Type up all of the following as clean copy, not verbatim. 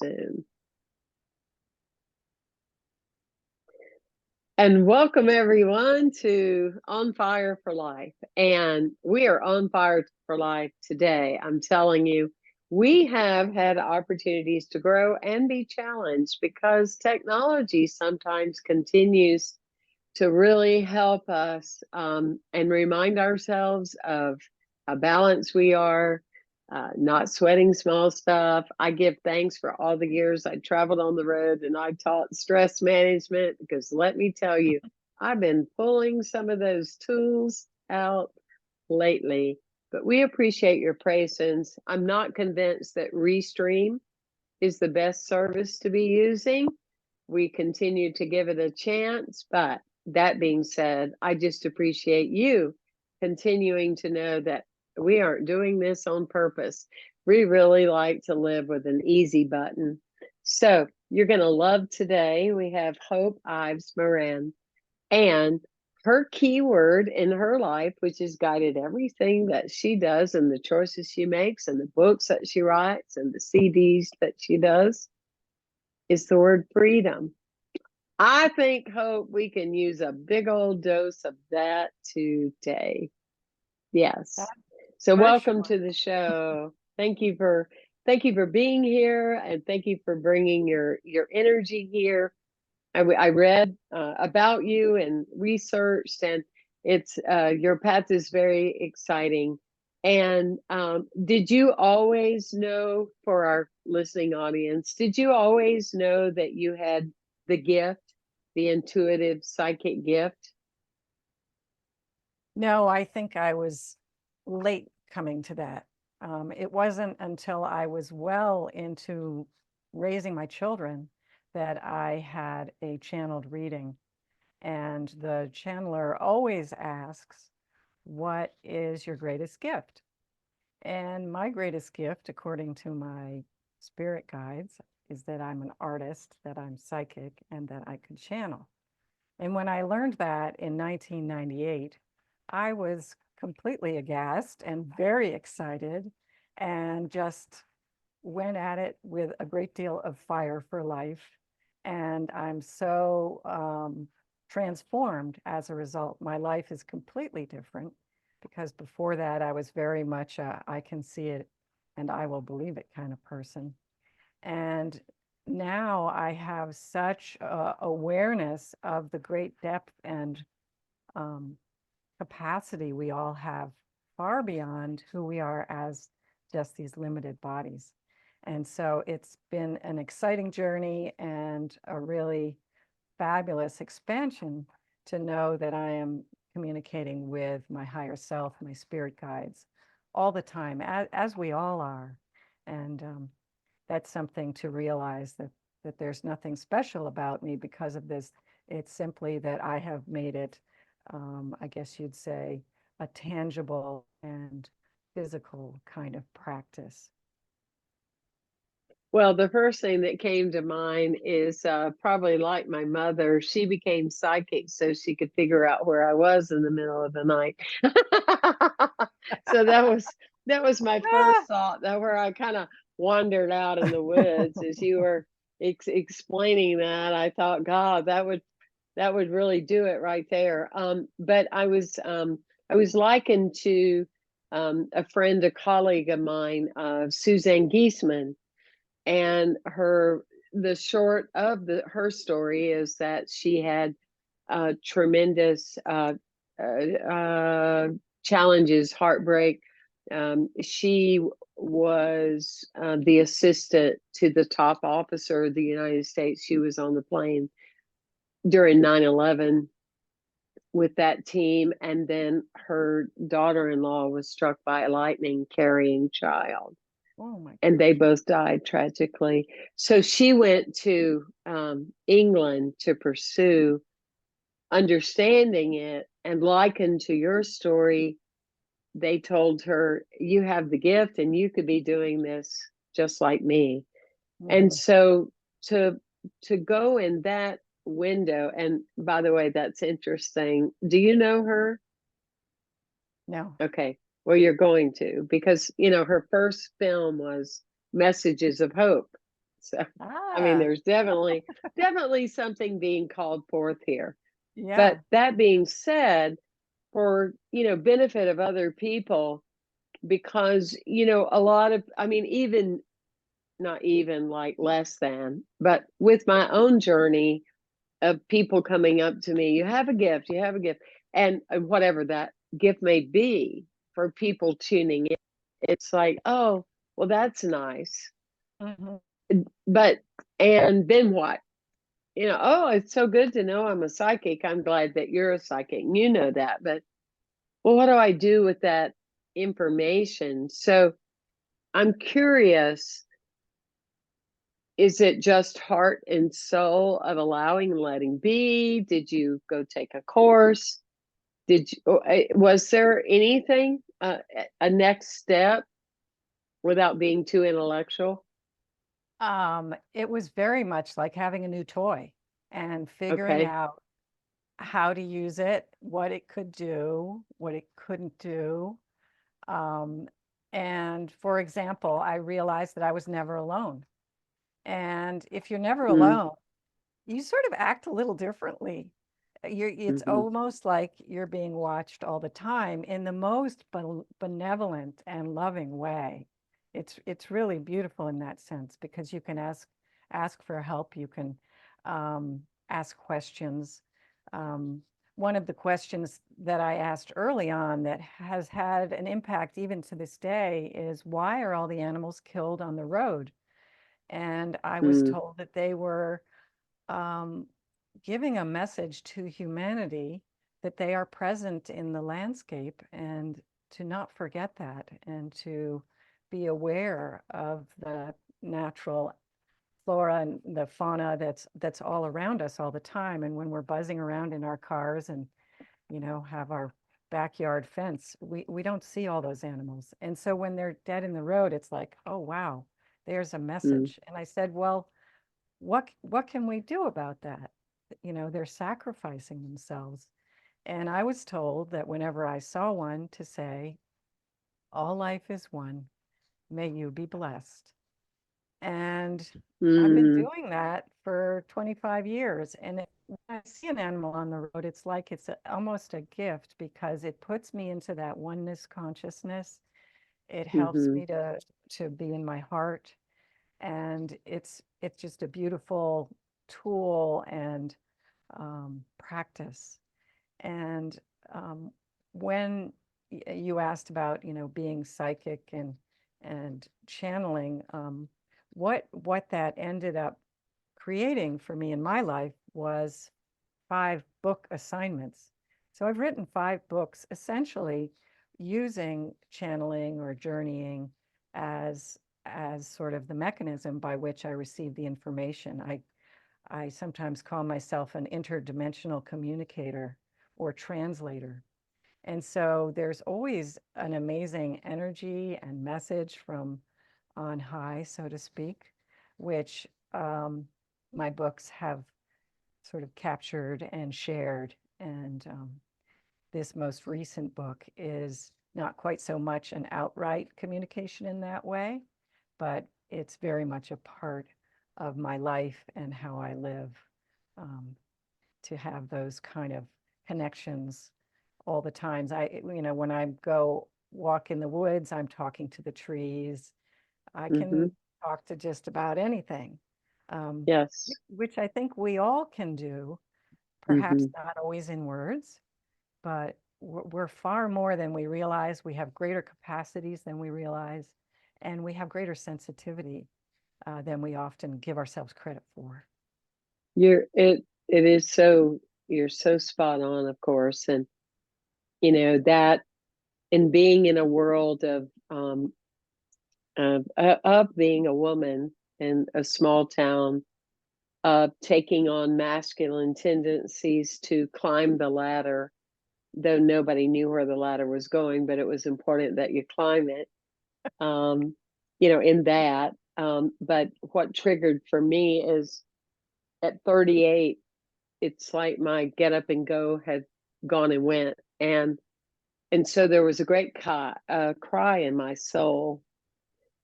soon. And welcome everyone to On Fire for Life. And we are on fire for life today. I'm telling you, we have had opportunities to grow and be challenged because technology sometimes continues to really help us and remind ourselves of how balanced we are, not sweating small stuff. I give thanks for all the years I traveled on the road and I taught stress management because let me tell you, I've been pulling some of those tools out lately. But we appreciate your patience. I'm not convinced that Restream is the best service to be using. We continue to give it a chance, but that being said, I just appreciate you continuing to know that we aren't doing this on purpose. We really like to live with an easy button. So you're going to love today. We have Hope Ives Mauran, and her key word in her life, which has guided everything that she does and the choices she makes and the books that she writes and the CDs that she does, is the word freedom. I think, Hope, we can use a big old dose of that today. Yes. So welcome to the show. Thank you for being here, and thank you for bringing your energy here. I read about you and researched, and it's your path is very exciting. And did you always know, for our listening audience, did you always know that you had the gift, the intuitive psychic gift? No, I think I was late coming to that. It wasn't until I was well into raising my children that I had a channeled reading. And the channeler always asks, what is your greatest gift? And my greatest gift, according to my spirit guides, is that I'm an artist, that I'm psychic, and that I can channel. And when I learned that in 1998, I was completely aghast and very excited and just went at it with a great deal of fire for life. And I'm so transformed as a result. My life is completely different because before that, I was very much a, I can see it and I will believe it kind of person. And now I have such awareness of the great depth and capacity we all have, far beyond who we are as just these limited bodies. And so it's been an exciting journey and a really fabulous expansion to know that I am communicating with my higher self, my spirit guides, all the time, as we all are. And that's something to realize, that there's nothing special about me because of this. It's simply that I have made it, I guess you'd say, a tangible and physical kind of practice. Well, the first thing that came to mind is probably like my mother. She became psychic so she could figure out where I was in the middle of the night. So that was my first thought. That where I kind of wandered out in the woods as you were explaining that. I thought, God, that would really do it right there. But I was likened to a friend, a colleague of mine, Suzanne Giesman, and the short of her story is that she had tremendous challenges, heartbreak. She was the assistant to the top officer of the United States. She was on the plane during 9/11 with that team, and then her daughter-in-law was struck by a lightning carrying child. Oh my And they both died tragically. So she went to England to pursue understanding it. And likened to your story, they told her, you have the gift and you could be doing this just like me. And Mhm. so to go in that window, and by the way, that's interesting. Do you know her? No. Okay. Well, you're going to, because her first film was Messages of Hope. So, I mean, Ah, there's definitely something being called forth here. But yeah. that being said, for, benefit of other people, because, a lot of, I mean, even not even like less than, but with my own journey of people coming up to me, you have a gift, you have a gift, and whatever that gift may be, for people tuning in, it's like, oh, well, that's nice. Mhm. But, and then what? Oh, it's so good to know I'm a psychic. I'm glad that you're a psychic. You know that. But, well, what do I do with that information? So I'm curious, is it just heart and soul of allowing and letting be? Did you go take a course? Was there anything, a next step without being too intellectual? It was very much like having a new toy and figuring Okay. out how to use it, what it could do, what it couldn't do. Um, and for example, I realized that I was never alone. And if you're never Mm, alone, you sort of act a little differently. It's mhm, almost like you're being watched all the time in the most benevolent and loving way. It's really beautiful in that sense because you can ask for help. You can ask questions. Um, One of the questions that I asked early on that has had an impact even to this day is why are all the animals killed on the road? And I was mm, told that they were um, giving a message to humanity that they are present in the landscape and to not forget that and to be aware of the natural flora and the fauna that's all around us all the time. And when we're buzzing around in our cars and have our backyard fence, we don't see all those animals. And so when they're dead in the road, it's like, oh wow, there's a mm, message. And I said, well, what can we do about that? They're sacrificing themselves. And I was told that whenever I saw one to say, all life is one, may you be blessed. And I've been mm, doing that for 25 years. And when I see an animal on the road, it's like almost a gift because it puts me into that oneness consciousness. It helps mhm, me to be in my heart. And it's just a beautiful tool and practice. And when you asked about, being psychic and channeling, what that ended up creating for me in my life was 5 book assignments. So I've written 5 books essentially using channeling or journeying as as sort of the mechanism by which I receive the information. I sometimes call myself an interdimensional communicator or translator. And so there's always an amazing energy and message from on high, so to speak, which my books have sort of captured and shared. And this most recent book is not quite so much an outright communication in that way, but it's very much a part of my life and how I live, um, to have those kind of connections all the times. When I go walk in the woods, I'm talking to the trees. I mhm. can talk to just about anything, um, Yes. which I think we all can do, perhaps Mhm. not always in words, but we're far more than we realize. We have greater capacities than we realize, and we have greater sensitivity than we often give ourselves credit for. It is so, you're so spot on, of course, and that in being in a world of being a woman in a small town, taking on masculine tendencies to climb the ladder, though nobody knew where the ladder was going, but it was important that you climb it. Um, in that. But what triggered for me is at 38, it's like my get up and go had gone and went, and so there was a great cry in my soul,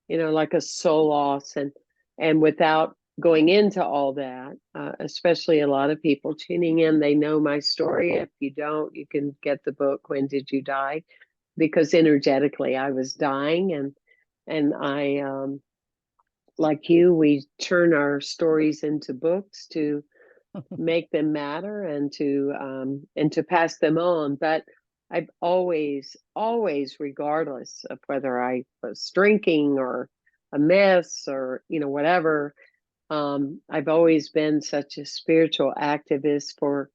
like a soul loss, and And without going into all that, especially a lot of people tuning in, they know my story. If you don't, you can get the book, When Did You Die? Because energetically I was dying, and I like you, we turn our stories into books to make them matter and to pass them on. But I've always, regardless of whether I was drinking or a mess or whatever, I've always been such a spiritual activist for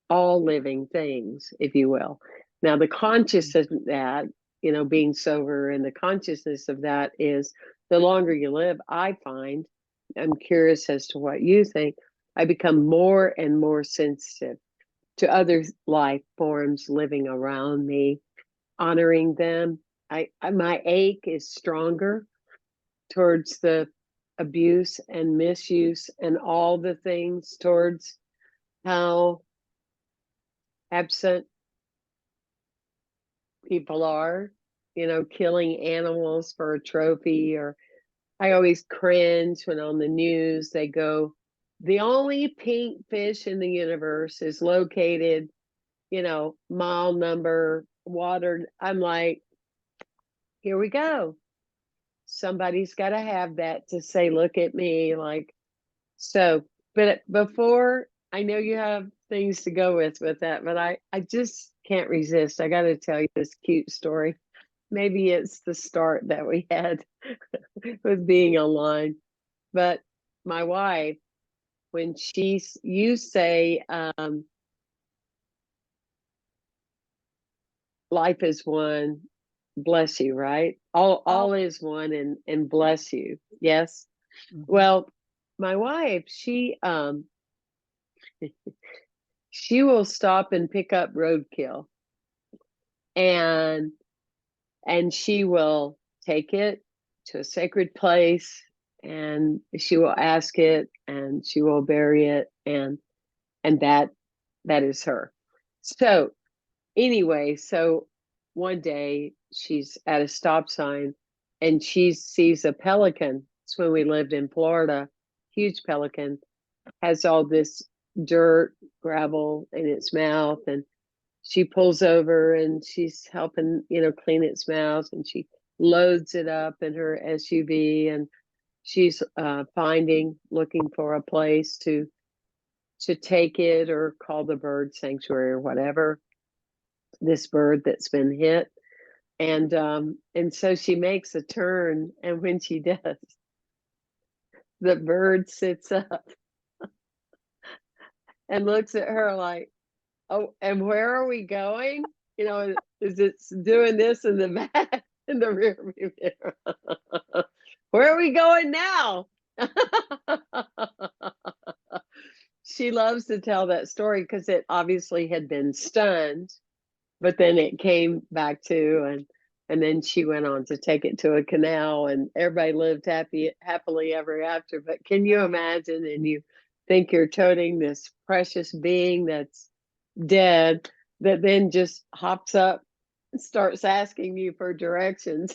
all living things, if you will. Now, the consciousness of that, being sober, and the consciousness of that is the longer you live, I find, I'm curious as to what you think, I become more and more sensitive to other life forms living around me, honoring them. My ache is stronger towards the abuse and misuse and all the things, towards how absent people are, killing animals for a trophy. Or I always cringe when on the news they go, the only pink fish in the universe is located, mile number water. I'm like, here we go. Somebody's got to have that to say, look at me. Like, so, but before, I know you have things to go with that, but I just can't resist. I got to tell you this cute story. Maybe it's the start that we had with being online. But my wife, when you say, life is one, bless you, right? Oh, All is one, and bless you. Yes. mhm. Well, my wife, she will stop and pick up roadkill, and she will take it to a sacred place, and she will ask it, and she will bury it, and that is her. So anyway, so one day she's at a stop sign, and she sees a pelican. It's when we lived in Florida. Huge pelican, has all this dirt, gravel in its mouth, and she pulls over and she's helping, clean its mouth, and she loads it up in her SUV, and she's looking for a place to take it, or call the bird sanctuary, or whatever, this bird that's been hit. And so she makes a turn, and when she does, the bird sits up and looks at her like, oh, and where are we going? Is it doing this in the back, in the rear view mirror? Where are we going now? She loves to tell that story because it obviously had been stunned, but then it came back to, and then she went on to take it to a canal, and everybody lived happily ever after. But can you imagine? And you think you're toting this precious being that's dead, that then just hops up and starts asking you for directions.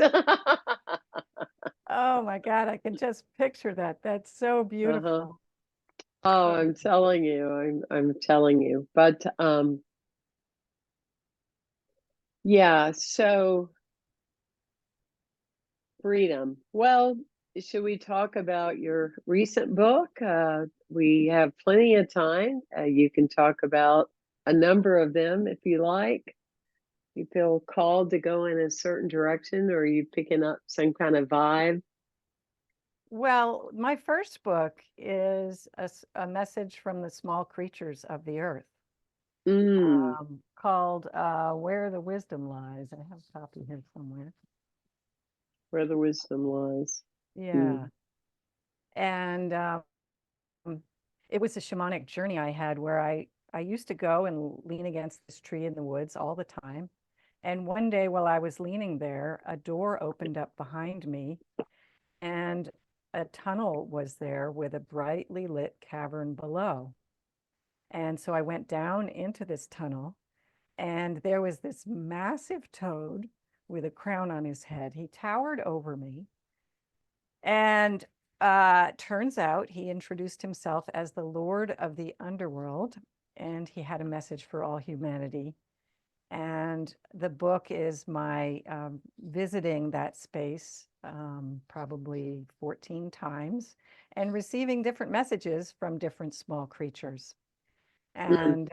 Oh my God, I can just picture that. That's so Uh-huh. beautiful. Oh, Oh, I'm telling you, I'm telling you. But yeah, so freedom. Well, should we talk about your recent book? We have plenty of time. You can talk about a number of them if you like. You feel called to go in a certain direction, or are you picking up some kind of vibe? well, my first book is a message from the small creatures of the earth, Mm, called Where the Wisdom Lies. I have a copy here somewhere. where the wisdom lies. Yeah. Mm. And it was a shamanic journey I had where I used to go and lean against this tree in the woods all the time. And one day while I was leaning there, a door opened up behind me, and a tunnel was there with a brightly lit cavern below. And so I went down into this tunnel, and there was this massive toad with a crown on his head. He towered over me. And Turns out he introduced himself as the Lord of the Underworld, and he had a message for all humanity. And the book is my visiting that space probably 14 times and receiving different messages from different small creatures. Mm, And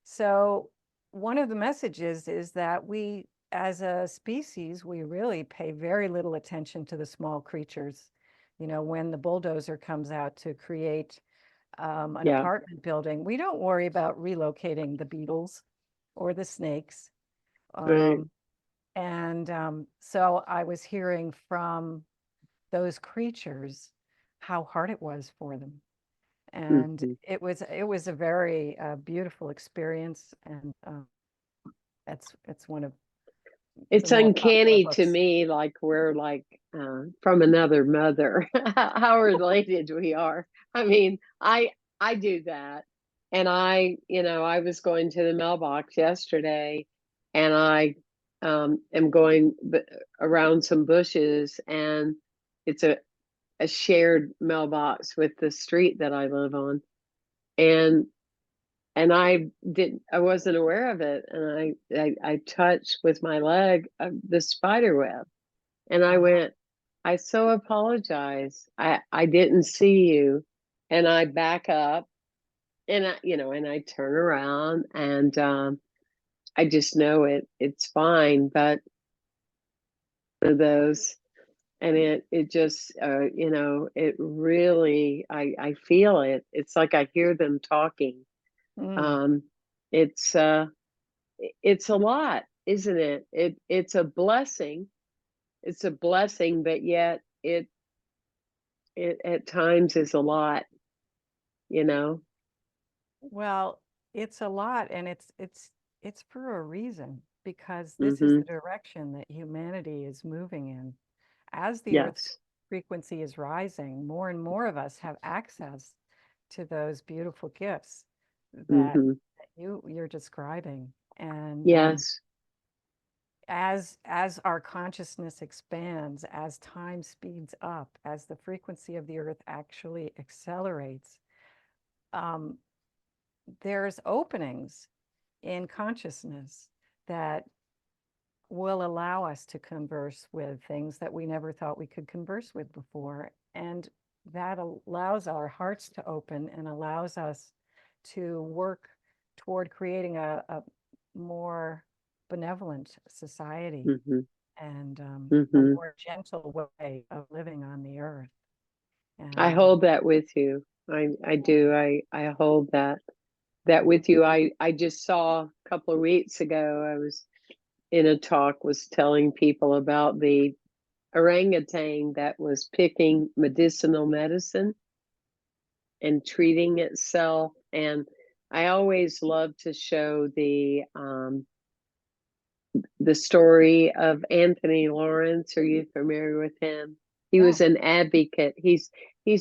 so one of the messages is that we, as a species, we really pay very little attention to the small creatures. You know, when the bulldozer comes out to create an yeah, apartment building, we don't worry about relocating the beetles or the snakes. right. Um, and so I was hearing from those creatures how hard it was for them. And Mhm. it was a very beautiful experience, and it's one of the It's more popular uncanny to books. me, like we're like from another mother, how related we are. I mean, I do that, and I was going to the mailbox yesterday, and I am going around some bushes, and it's a shared mailbox with the street that I live on, and I wasn't aware of it, and I touched with my leg the spider web, and I Uh-huh. went, I so apologize. I didn't see you, and I back up, and I turn around, and I just know it's fine, but one of those, and it just it really, I feel it. It's like I hear them talking. Mm. Um, it's it's a lot, isn't it? It's a blessing. It's a blessing, but yet it at times is a lot, you know? Well, it's a lot, and it's for a reason, because this is the Mhm. direction that humanity is moving in. As the Earth's Yes. frequency is rising, more and more of us have access to those beautiful gifts that, Mhm. that you're describing. And Yes. as our consciousness expands, as time speeds up, as the frequency of the Earth actually accelerates, um, there's openings in consciousness that will allow us to converse with things that we never thought we could converse with before. And that allows our hearts to open and allows us to work toward creating a more benevolent society Mhm. and a Mhm. more gentle way of living on the earth. I And hold that with you. I do. I hold that with you. I just saw a couple of weeks ago, I was in a talk, was telling people about the orangutan that was picking medicinal medicine and treating itself. And I always love to show the story of Anthony Lawrence. Are you familiar with him? He was no. an advocate. He's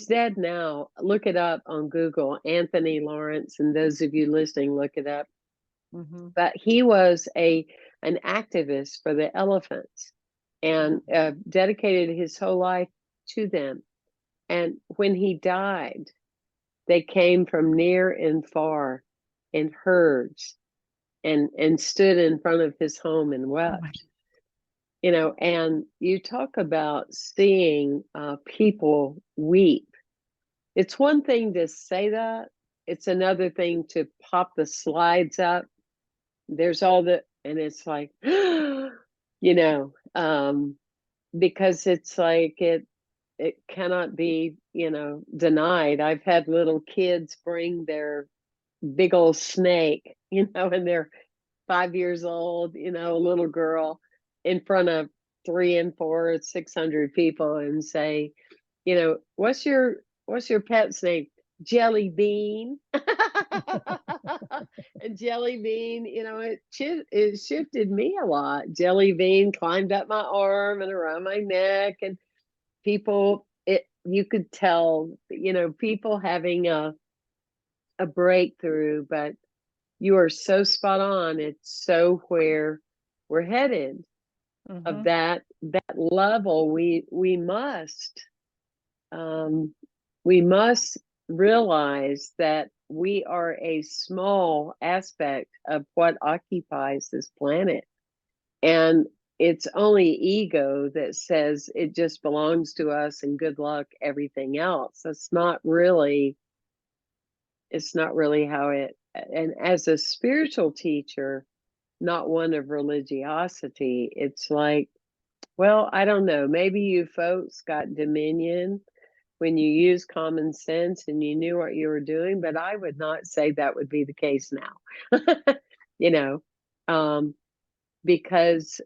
dead now. Look it up on Google, Anthony Lawrence, and those of you listening, look it up. Hmm. But he was a an activist for the elephants, and dedicated his whole life to them. And when he died, they came from near and far in herds and stood in front of his home and Oh my. wept. And you talk about seeing people weep. It's one thing to say that, it's another thing to pop the slides up. There's all the, and it's like, because it's like it cannot be, denied. I've had little kids bring their big old snake, and they're 5 years old, a little girl, in front of three and four, 600 people, and say, what's your pet's name? Jelly Bean. And Jelly Bean, it shifted me a lot. Jelly Bean climbed up my arm and around my neck, and people, you could tell, people having a breakthrough. But you are so spot on. It's so where we're headed, of Hmm. that level. We must. we must realize that we are a small aspect of what occupies this planet. And it's only ego that says it just belongs to us and good luck, everything else. It's not really how it, and as a spiritual teacher, not one of religiosity, it's like, well, I don't know, maybe you folks got dominion when you use common sense and you knew what you were doing, but I would not say that would be the case now. you know, um, because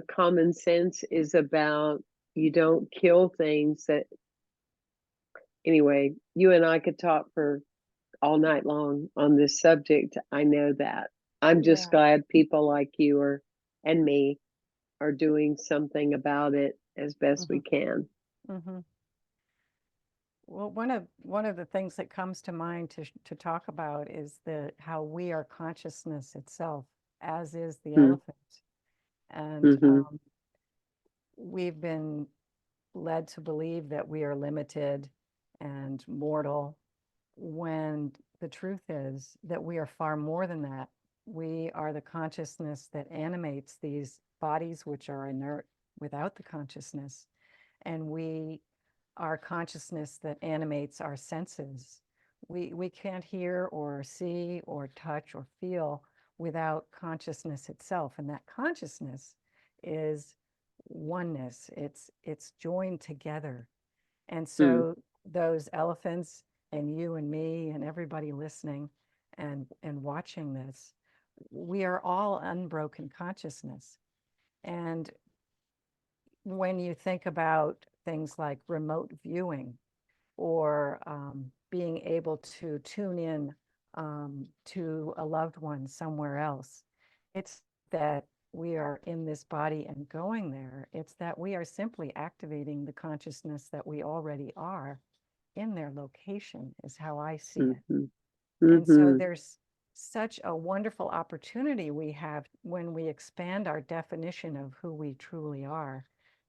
common sense is about you don't kill things that, anyway, you and I could talk for all night long on this subject. I know that. I'm just Yeah. glad people like you and me are doing something about it as best Hmm. we can. Hmm. Well, one of the things that comes to mind to talk about is how we are consciousness itself, as is the Mm-hmm. elephant. And Mm-hmm. we've been led to believe that we are limited and mortal, when the truth is that we are far more than that. We are the consciousness that animates these bodies, which are inert without the consciousness. And we are consciousness that animates our senses. We can't hear or see or touch or feel without consciousness itself. And that consciousness is oneness. It's joined together. And Mm-hmm. so those elephants and you and me and everybody listening and watching this, we are all unbroken consciousness. And when you think about things like remote viewing or being able to tune in to a loved one somewhere else, it's that we are in this body and going there. It's that we are simply activating the consciousness that we already are in their location, is how I see it. Mm-hmm. And so Mm-hmm. there's such a wonderful opportunity we have when we expand our definition of who we truly are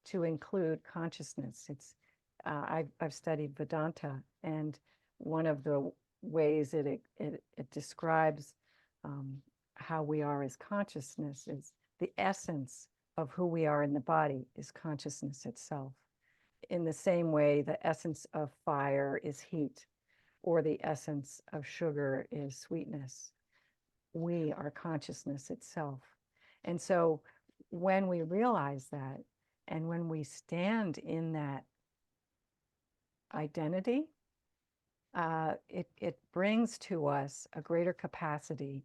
to include consciousness. I've studied Vedanta, and one of the ways it describes um, how we are as consciousness is the essence of who we are in the body is consciousness itself. In the same way, the essence of fire is heat, or the essence of sugar is sweetness. We are consciousness itself. And so when we realize that, and when we stand in that identity, it brings to us a greater capacity.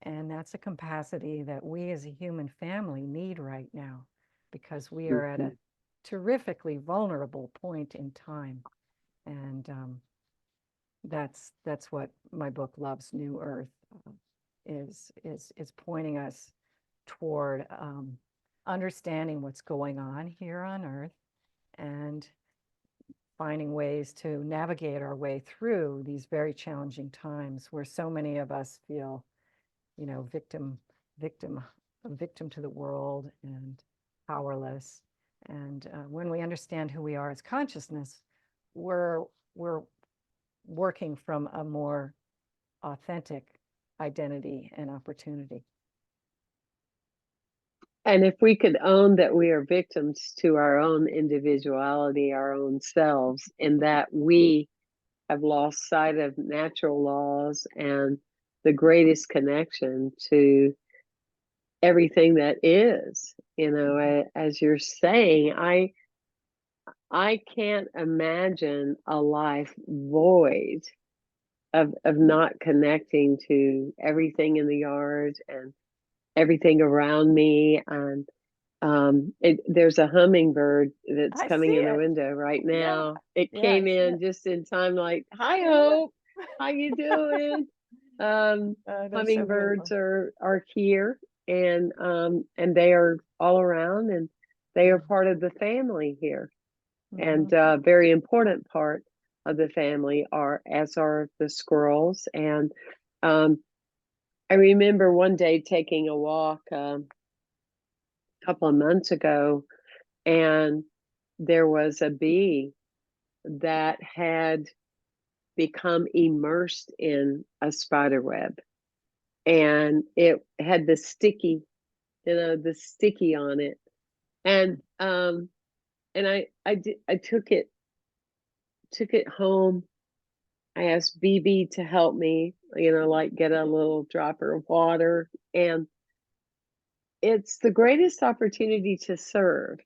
And that's a capacity that we as a human family need right now, because we are at Mm-hmm. a terrifically vulnerable point in time. And that's what my book Love's New Earth is pointing us toward, understanding what's going on here on Earth and finding ways to navigate our way through these very challenging times where so many of us feel, victim, a victim to the world and powerless. And when we understand who we are as consciousness, we're working from a more authentic identity and opportunity. And if we could own that we are victims to our own individuality, our own selves, and that we have lost sight of natural laws and the greatest connection to everything that is, as you're saying, I can't imagine a life void of not connecting to everything in the yard and everything around me. And there's a hummingbird that's I coming see in the it. window right Yeah. now. It Yeah, I came see in it. just in time, like, hi Hope, how you doing? um That's so Hummingbirds beautiful. are here, and they are all around, and they are part of the family here, Mm-hmm. and very important part of the family, are as are the squirrels. And um I remember one day taking a walk, a couple of months ago, and there was a bee that had become immersed in a spider web, and it had the sticky, the sticky on it. And I took it home. I asked BB to help me, like get a little dropper of water. And it's the greatest opportunity to serve.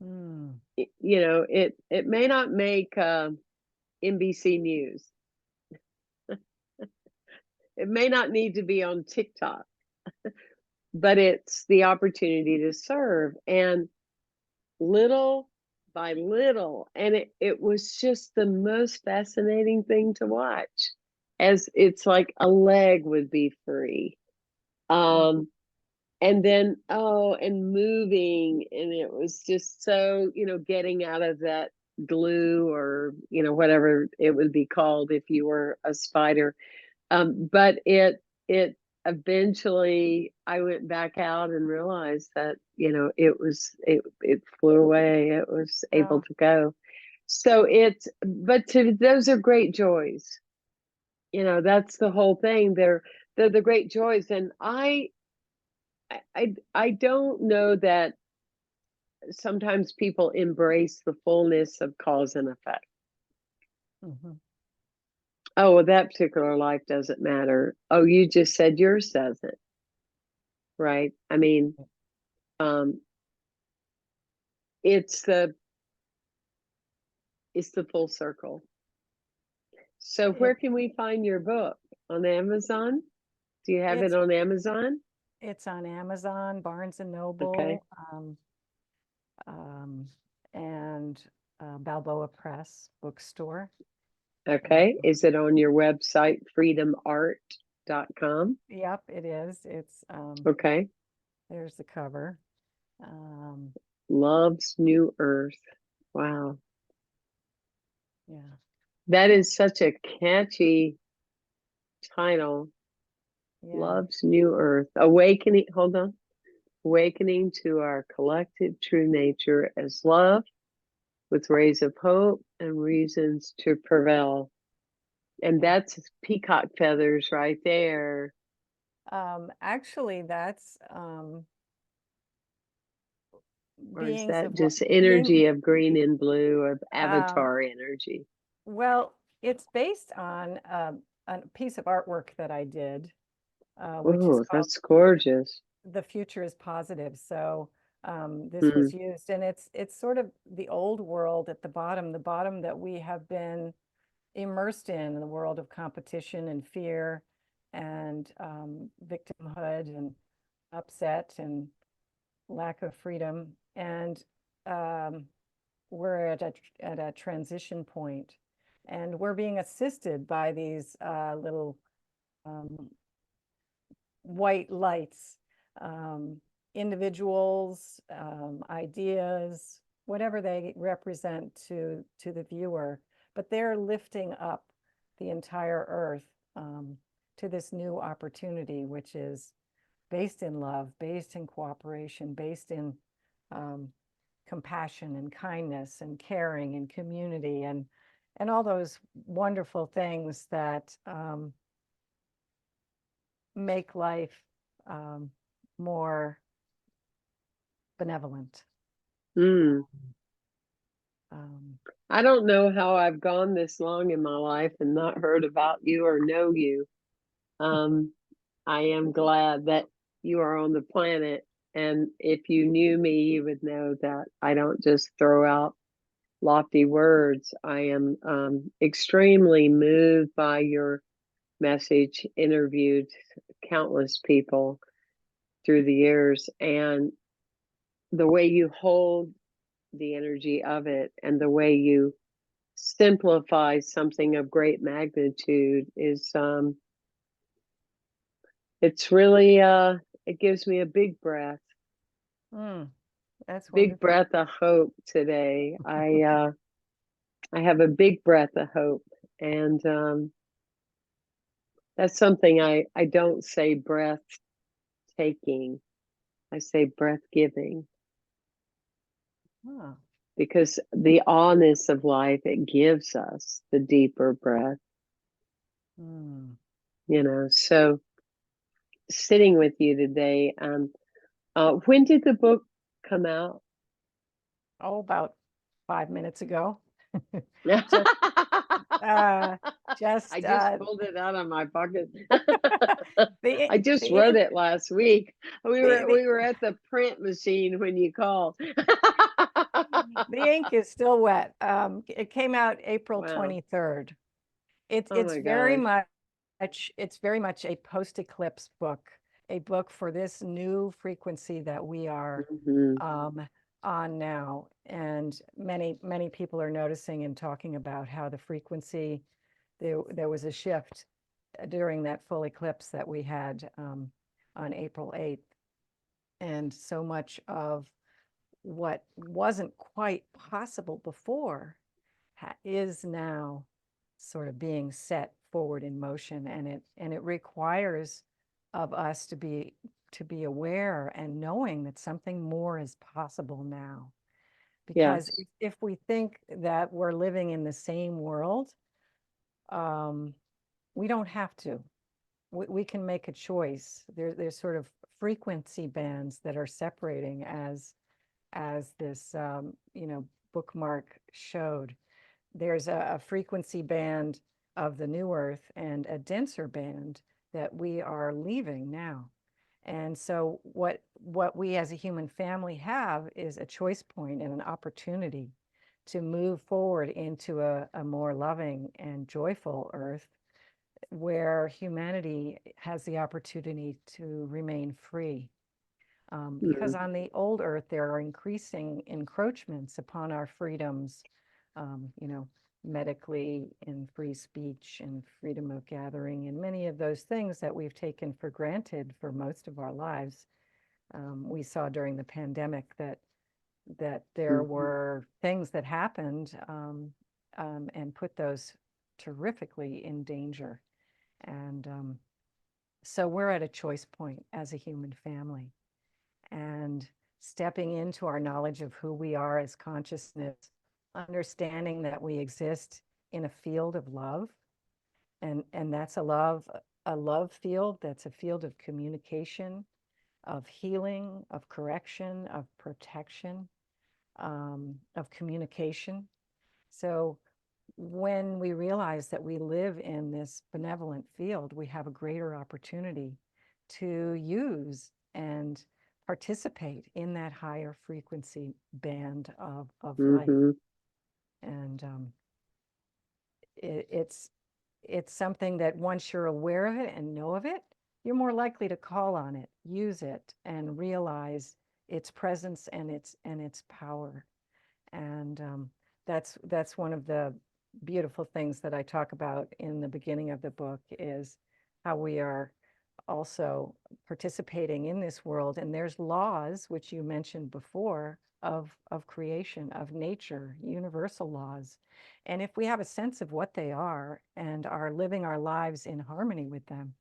Mm. It may not make NBC News. It may not need to be on TikTok, but it's the opportunity to serve. And little by little, and it was just the most fascinating thing to watch, as it's like a leg would be free, Mm. and then and moving, and it was just so, getting out of that glue, or whatever it would be called if you were a spider. But it eventually, I went back out and realized that, it flew away. It was able Oh, to go. So but those are great joys. That's the whole thing. They're the great joys. And I don't know that sometimes people embrace the fullness of cause and effect. mhm. Oh, well, that particular life doesn't matter. Oh, you just said yours doesn't. Right. I mean, um, it's the it's the full circle. So It where can we find your book? On Amazon? Do you have it it's on Amazon? it's on Amazon, Barnes and Okay. Noble, um, and Balboa Press bookstore. Okay. Is it on your website, freedomart.com? Yep, it is. Okay. There's the cover. Um, Love's New Earth. Wow. yeah, That is such a catchy title. yeah. Love's New Earth. Awakening. Hold on. Awakening to our collective true nature as love, with rays of hope and reasons to prevail. And Yeah. that's peacock feathers right there. Actually, that's Or is beings that of just being energy of green and blue, of um, avatar energy? well, it's based on a piece of artwork that I did, which is Oh, called that's gorgeous. "The Future is Positive." So this Hmm. was used, and it's sort of the old world at the bottom that we have been immersed in the world of competition and fear and victimhood and upset and lack of freedom. And um, we're at a transition point, and we're being assisted by these little um, white lights, um, individuals, ideas, whatever they represent to the viewer, but they're lifting up the entire earth to this new opportunity, which is based in love, based in cooperation, based in um, compassion and kindness and caring and community and all those wonderful things that make life um, more benevolent. Mm. Um, I don't know how I've gone this long in my life and not heard about you or know you. Um, I am glad that you are on the planet. And if you knew me, you would know that I don't just throw out lofty words. I am extremely moved by your message, interviewed countless people through the years, and the way you hold the energy of it, and the way you simplify something of great magnitude is it's really it gives me a mm, that's big wonderful. breath of hope today. I have a big breath of hope, and that's something I don't say breath taking. I say breath giving. Huh. because the awness of life, it gives us the deeper breath, Mm. So sitting with you today, when did the book come out? Oh, about 5 minutes ago. Just, I just just pulled it out of my pocket. the I just the wrote ink, it last week. We the were the we were at the print machine when you called. the ink is still wet. It came out April Wow. 23rd. It's Oh it's my very gosh. much it's very much a post-eclipse book, a book for this new frequency that we are Hmm. um, on now. And many people are noticing and talking about how the frequency, there was a shift during that full eclipse that we had on April 8th. And so much of what wasn't quite possible before is now sort of being set forward in motion, and it requires of us to be aware and knowing that something more is possible now. Because Yes. if we think that we're living in the same world, um, we don't have to. We can make a choice. There's sort of frequency bands that are separating, as this bookmark showed. There's a frequency band of the new earth and a denser band that we are leaving now. And so what we as a human family have is a choice point and an opportunity to move forward into a more loving and joyful earth, where humanity has the opportunity to remain free. Because Mm. on the old earth, there are increasing encroachments upon our freedoms, um, you know, medically, in free speech and freedom of gathering, and many of those things that we've taken for granted for most of our lives. We saw during the pandemic that there Mhm. were things that happened, and put those terrifically in danger. And so we're at a choice point as a human family, and stepping into our knowledge of who we are as consciousness, understanding that we exist in a field of love, and that's a love field, that's a field of communication, of healing, of correction, of protection, of communication. So when we realize that we live in this benevolent field, we have a greater opportunity to use and participate in that higher frequency band of life. Mhm. And it's something that once you're aware of it and know of it, you're more likely to call on it, use it, and realize its presence and its power. And that's one of the beautiful things that I talk about in the beginning of the book, is how we are also participating in this world. And there's laws, which you mentioned before, of creation, of nature, universal laws. And if we have a sense of what they are and are living our lives in harmony with them,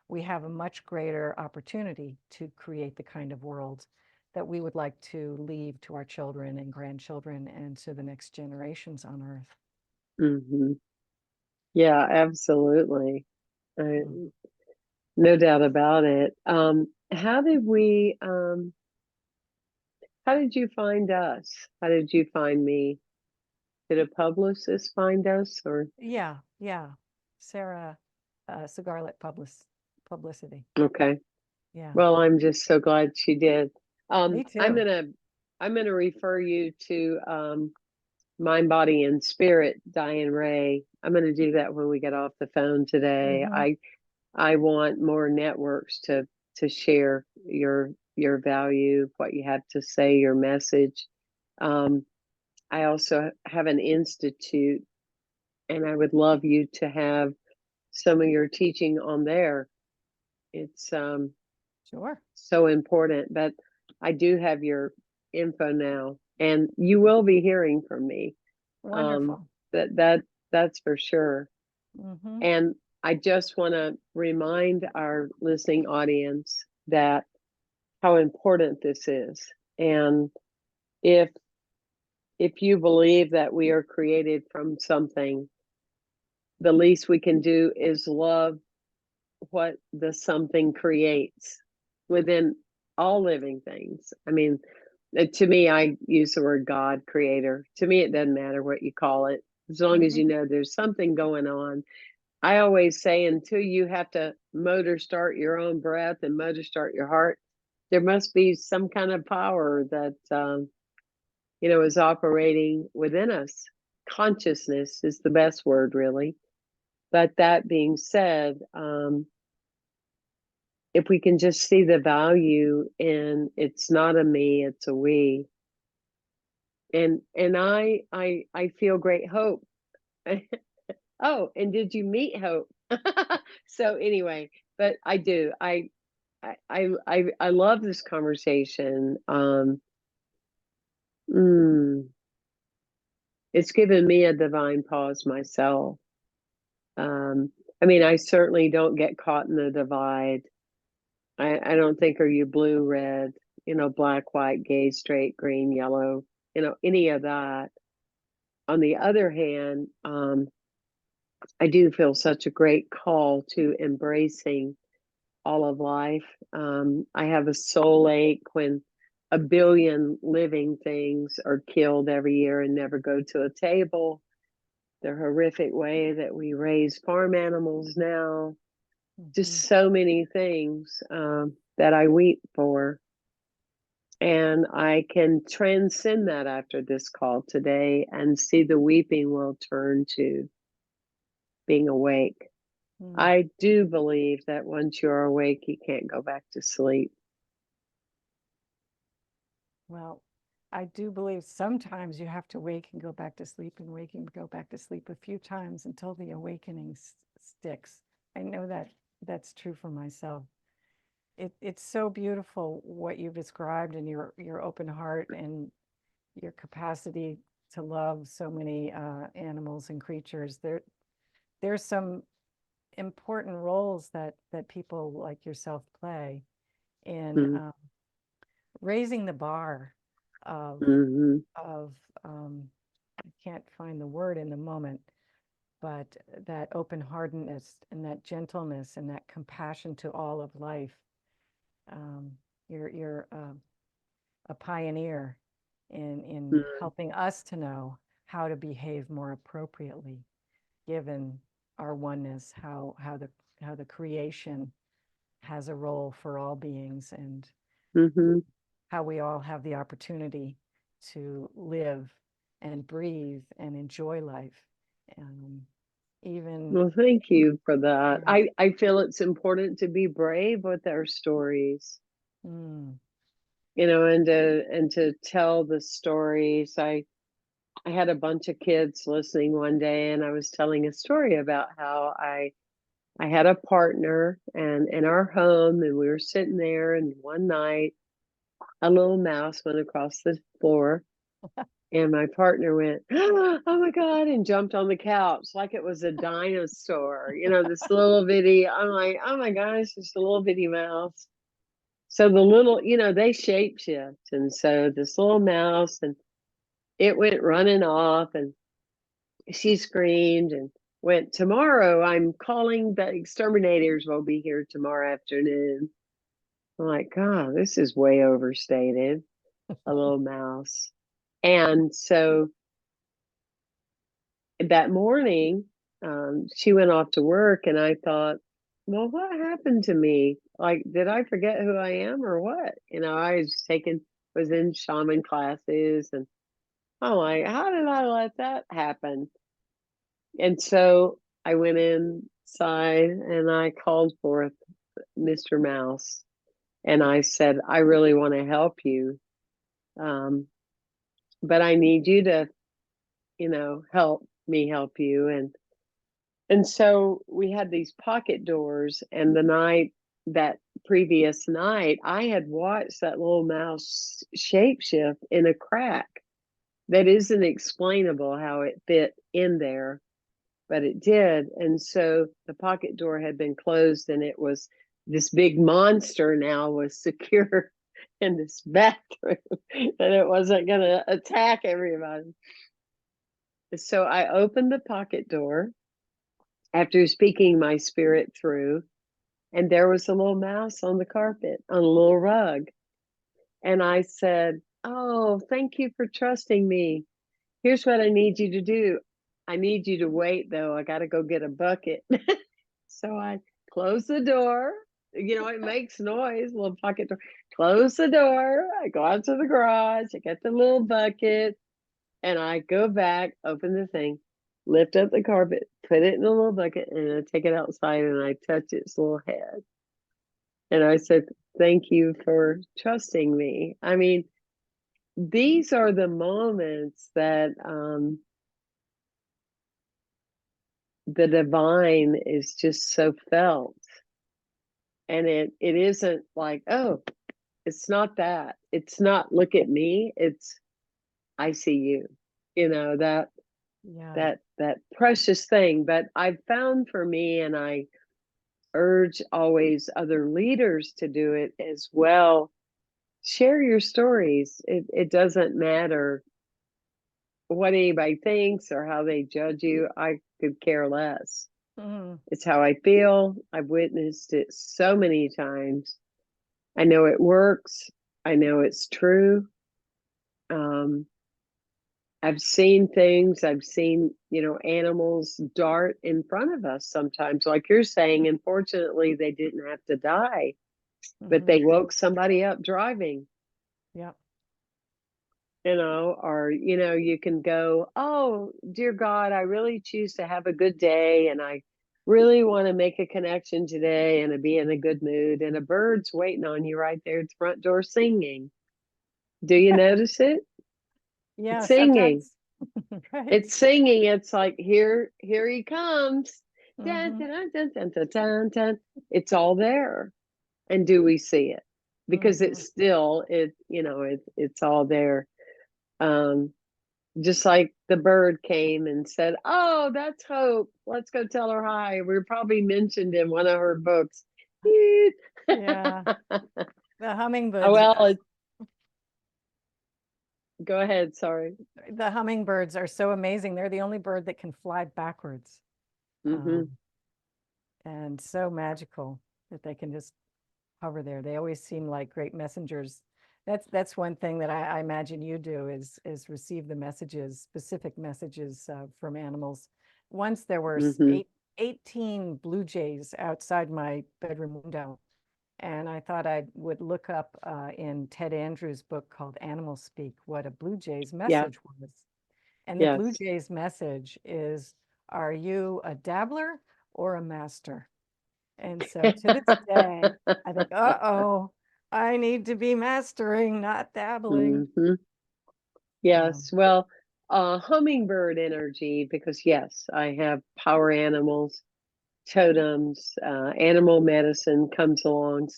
we have a much greater opportunity to create the kind of world that we would like to leave to our children and grandchildren and to the next generations on Earth. Mhm. Yeah, absolutely. Mm. No doubt about it. How did you find us? How did you find me? Did a publicist find us or? Yeah, yeah. Sarah Cigarlet Publicity. Okay. Yeah, Well, I'm just so glad she did. me I'm too. gonna refer you to Mind, Body, and Spirit, Diane Ray. I'm gonna do that when we get off the phone today. Hmm. I want more networks to share your value, what you have to say, your message. Um, I also have an institute, and I would love you to have some of your teaching on there. It's Sure. so important. But I do have your info now, and you will be hearing from me. Um, Wonderful. that's for sure. Hmm. And I just want to remind our listening audience that how important this is. And if if you believe that we are created from something, the least we can do is love what the something creates within all living things. I mean, to me, I use the word God, creator. To me, it doesn't matter what you call it, as long as you Mhm. know there's something going on. I always say until you have to motor start your own breath and motor start your heart, there must be some kind of power that, is operating within us. Consciousness is the best word, really. But that being said, if we can just see the value in it's not a me, it's a we. And I feel great hope. Oh, and did you meet hope? So anyway, but I do. I love this conversation. Mm, it's given me a divine pause myself. Um, I mean, I certainly don't get caught in the divide. I don't think are you blue, red, black, white, gay, straight, green, yellow, any of that. On the other hand, I do feel such a great call to embracing all of life. I have a soul ache when a billion living things are killed every year and never go to a table. The horrific way that we raise farm animals now, just Mhm. so many things that I weep for. And I can transcend that after this call today and see the weeping will turn to being awake. Mm. I do believe that once you're awake, you can't go back to sleep. Well, I do believe sometimes you have to wake and go back to sleep and wake and go back to sleep a few times until the awakening sticks. I know that that's true for myself. It's so beautiful what you've described and your open heart and your capacity to love so many animals and creatures. There's some important roles that people like yourself play in Mm-hmm. raising the bar of Mm-hmm. of I can't find the word in the moment, but that open-heartedness and that gentleness and that compassion to all of life. Um, you're a pioneer in helping us to know how to behave more appropriately, given our oneness, how the creation has a role for all beings, and Mm-hmm. how we all have the opportunity to live and breathe and enjoy life. Um, even, Well, thank you for that. yeah. I feel it's important to be brave with our stories, Mm. and to tell the stories. I had a bunch of kids listening one day, and I was telling a story about how I had a partner and in our home, and we were sitting there, and one night a little mouse went across the floor, and my partner went, "Oh my God," and jumped on the couch like it was a dinosaur, this little bitty. I'm like, "Oh my gosh, just a little bitty mouse." So the little, they shape shift. And so this little mouse, and it went running off, and she screamed and went, "Tomorrow, I'm calling the exterminators will be here tomorrow afternoon." I'm like, God, this is way overstated, a little mouse. And so that morning, she went off to work, and I thought, well, what happened to me? Like, did I forget who I am or what? I was in shaman classes, and I'm like, how did I let that happen? And so I went inside and I called forth Mr. Mouse, and I said, I really want to help you. Um, but I need you to, help me help you. And so we had these pocket doors, and that previous night, I had watched that little mouse shapeshift in a crack that isn't explainable how it fit in there, but it did. And so the pocket door had been closed, and it was this big monster now was secure in this bathroom that it wasn't going to attack everybody. So I opened the pocket door after speaking my spirit through, and there was a little mouse on the carpet on a little rug. And I said, "Oh, thank you for trusting me. Here's what I need you to do. I need you to wait, though. I got to go get a bucket." So I close the door. It makes noise, little pocket door. Close the door. I go out to the garage. I get the little bucket, and I go back, open the thing, lift up the carpet, put it in the little bucket, and I take it outside and I touch its little head. And I said, "Thank you for trusting me." I mean, these are the moments that the divine is just so felt. And it isn't like, oh, it's not that. It's not look at me. It's I see you. That Yeah. that precious thing. But I've found for me, and I urge always other leaders to do it as well. Share your stories. It doesn't matter what anybody thinks or how they judge you. I could care less. Mhm. It's how I feel. I've witnessed it so many times. I know it works. I know it's true. Um, I've seen things. I've seen, animals dart in front of us sometimes, like you're saying. Unfortunately, they didn't have to die, but Mhm. they woke somebody up driving. Yep. Or, you can go, "Oh, dear God, I really choose to have a good day. And I really want to make a connection today and to be in a good mood." And a bird's waiting on you right there at the front door singing. Do you notice it? Yeah, It's singing. sometimes. Right. It's singing. It's like, here he comes. Dun, Mhm. dun, dun, dun, dun, dun, dun. It's all there. And do we see it? Because it's Mhm. still, it's all there. Um, Just like the bird came and said, "Oh, that's Hope. Let's go tell her hi." We're probably mentioned in one of her books. Yeah. The Oh, hummingbirds, well, go ahead. Sorry. the hummingbirds are so amazing. They're the only bird that can fly backwards. Hmm. Um, and so magical that they can just hover there. They always seem like great messengers. That's one thing that I imagine you do is receive the messages, specific messages from animals. Once there were Hmm. 18 blue jays outside my bedroom window, and I thought I would look up in Ted Andrews' book called Animal Speak what a blue jay's Yeah. message was. And the blue Yes. jay's message is, are you a dabbler or a master? And so to this day, I think, uh-oh, I need to be mastering, not dabbling. Hmm. Um, Yes. Well, hummingbird energy, because yes, I have power animals, totems, animal medicine comes along.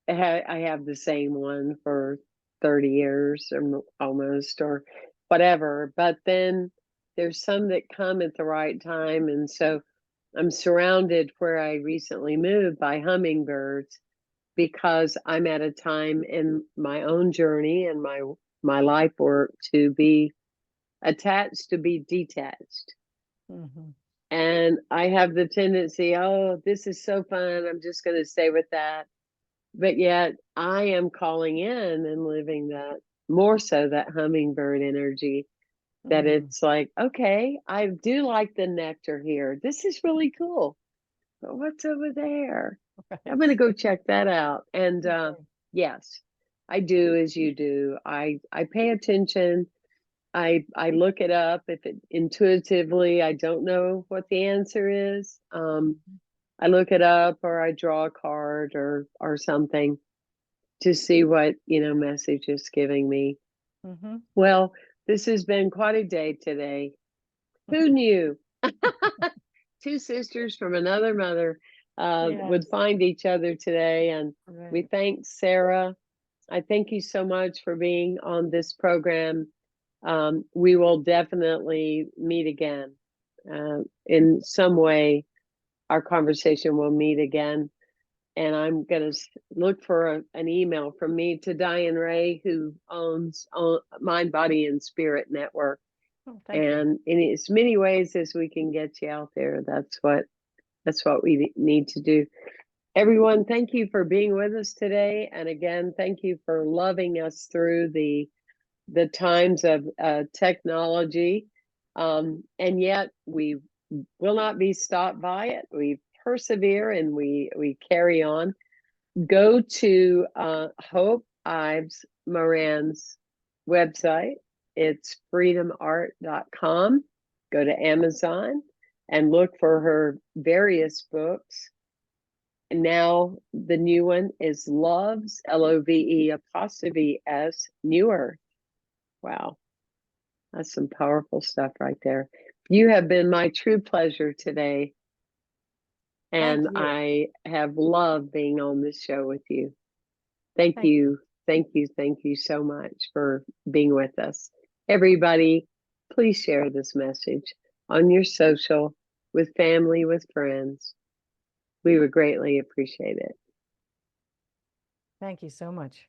I have the same one for 30 years or almost, or whatever. But then there's some that come at the right time. And so I'm surrounded where I recently moved by hummingbirds because I'm at a time in my own journey and my life work to be attached to be detached. mhm, And I have the tendency, oh, this is so fun. I'm just going to stay with that. But yet I am calling in and living that more so that hummingbird energy, that mhm. it's like, okay, I do like the nectar here. This is really cool. But what's over there? I'm Right. going to go check that out. And Okay. yes, I do as you do. I pay attention. I look it up if it intuitively I don't know what the answer is. I look it up or I draw a card or something to see what, message is giving me. Mhm. Well, this has been quite a day today. Who knew? Two sisters from another mother would Yes, find each other today. And we right. thank Sarah. I thank you so much for being on this program. We will definitely meet again. In some way, our conversation will meet again. And I'm going to look for an email from me to Diane Ray, who owns Mind, Body, and Spirit Network. Oh, thank you. And in as many ways as we can get you out there, that's what we need to do. Everyone, thank you for being with us today. And again, thank you for loving us through the times of technology. And yet we will not be stopped by it. We persevere and we carry on. Go to Hope Ives Mauran's website. It's freedomart.com. Go to Amazon and look for her various books. And now the new one is Love's, LOVE', New Earth. Wow, that's some powerful stuff right there. You have been my true pleasure today. Thank And you. I have loved being on this show with you. Thank Thank you. Thank you. Thank you so much for being with us. Everybody, please share this message on your social, with family, with friends. We would greatly appreciate it. Thank you so much.